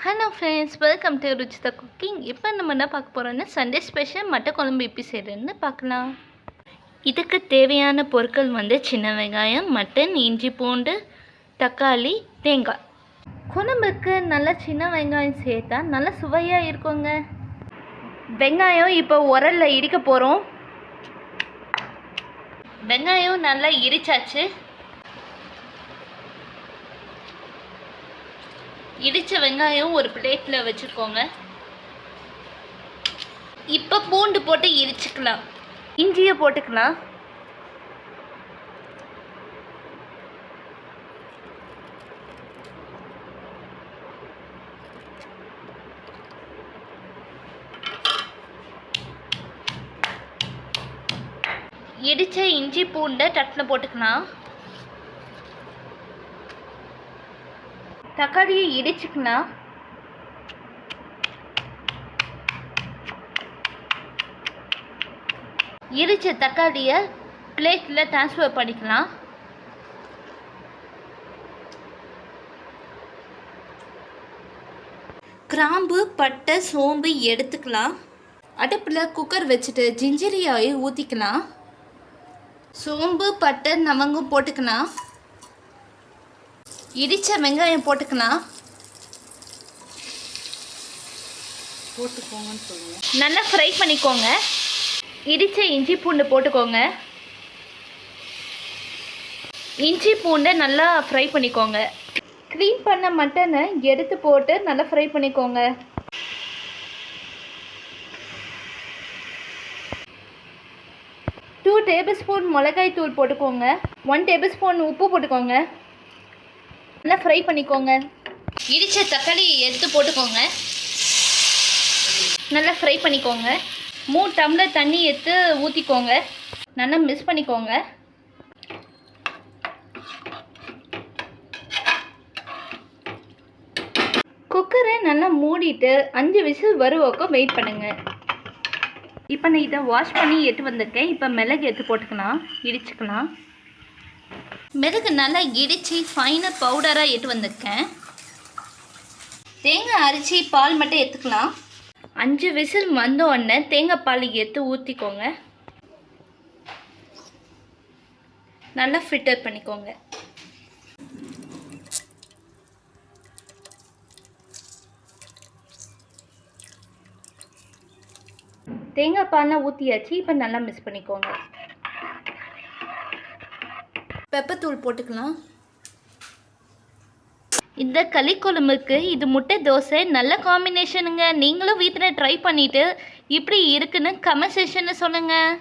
Hello friends, welcome to Ruchita cooking. இப்போ நம்ம என்ன பார்க்க போகிறோம்னா சண்டே ஸ்பெஷல் மட்டை குழம்பு எப்படி செய்கிறதுன்னு பார்க்கலாம். இதுக்கு தேவையான பொருட்கள் சின்ன வெங்காயம், மட்டன், இஞ்சி பூண்டு, தக்காளி, தேங்காய். குழம்புக்கு நல்லா சின்ன வெங்காயம் சேர்த்தா நல்லா சுவையாக இருக்குங்க. வெங்காயம் இப்போ உரலில் இடிக்க போகிறோம். வெங்காயம் நல்லா இடிச்சாச்சு. இடித்த வெங்காயம் ஒரு பிளேட்டில் வச்சுக்கோங்க. இப்போ பூண்டு போட்டு இடிச்சுக்கலாம். இஞ்சியை போட்டுக்கலாம். இடித்த இஞ்சி பூண்டை தட்டில் போட்டுக்கலாம். தக்காளியை இடிச்சுக்கலாம். இடித்த தக்காளியை பிளேட்டில் ட்ரான்ஸ்ஃபர் பண்ணிக்கலாம். கிராம்பு, பட்டை, சோம்பு எடுத்துக்கலாம். அடுப்பில் குக்கர் வச்சுட்டு ஜிஞ்சரி ஆயில் ஊற்றிக்கலாம். சோம்பு, பட்டை, லவங்கம் போட்டுக்கலாம். இடித்த வெங்காயம் போட்டுக்கலாம். போட்டுக்கோங்கன்னு சொல்லுங்க. நல்லா ஃப்ரை பண்ணிக்கோங்க. இடித்த இஞ்சி பூண்டு போட்டுக்கோங்க. இஞ்சி பூண்டை நல்லா ஃப்ரை பண்ணிக்கோங்க. க்ளீன் பண்ண மட்டனை எடுத்து போட்டு நல்லா ஃப்ரை பண்ணிக்கோங்க. டூ டேபிள் ஸ்பூன் மிளகாய் தூள் போட்டுக்கோங்க. 1 டேபிள் ஸ்பூன் உப்பு போட்டுக்கோங்க. நல்லா ஃப்ரை பண்ணிக்கோங்க. இடித்த தக்காளியை எடுத்து போட்டுக்கோங்க. நல்லா ஃப்ரை பண்ணிக்கோங்க. 3 டம்ளர் தண்ணி எடுத்து ஊற்றிக்கோங்க. நல்லா மிக்ஸ் பண்ணிக்கோங்க. குக்கரை நல்லா மூடிட்டு 5 விசில் வருவக்கும் வெயிட் பண்ணுங்கள். இப்போ நான் இதை வாஷ் பண்ணி எடுத்து வந்திருக்கேன். இப்போ மிளகு எடுத்து போட்டுக்கலாம். இடிச்சுக்கலாம். மிளகு நல்லா இடித்து ஃபைனாக பவுடராக எடுத்து வந்திருக்கேன். தேங்காய் அரைச்சி பால் மட்டும் எடுத்துக்கலாம். 5 விசில் வந்த உடனே தேங்காய் பால் எடுத்து ஊற்றிக்கோங்க. நல்லா ஃபில்டர் பண்ணிக்கோங்க. தேங்காய் பால்லாம் ஊற்றியாச்சு. இப்போ நல்லா மிக்ஸ் பண்ணிக்கோங்க. பெப்பர் தூள் போட்டுக்கலாம். இந்த களிக்குழம்புக்கு இது முட்டை தோசை நல்ல காம்பினேஷனுங்க. நீங்களும் வீட்டில் ட்ரை பண்ணிவிட்டு இப்படி இருக்குன்னு கமெண்ட் செக்ஷனில் சொல்லுங்கள்.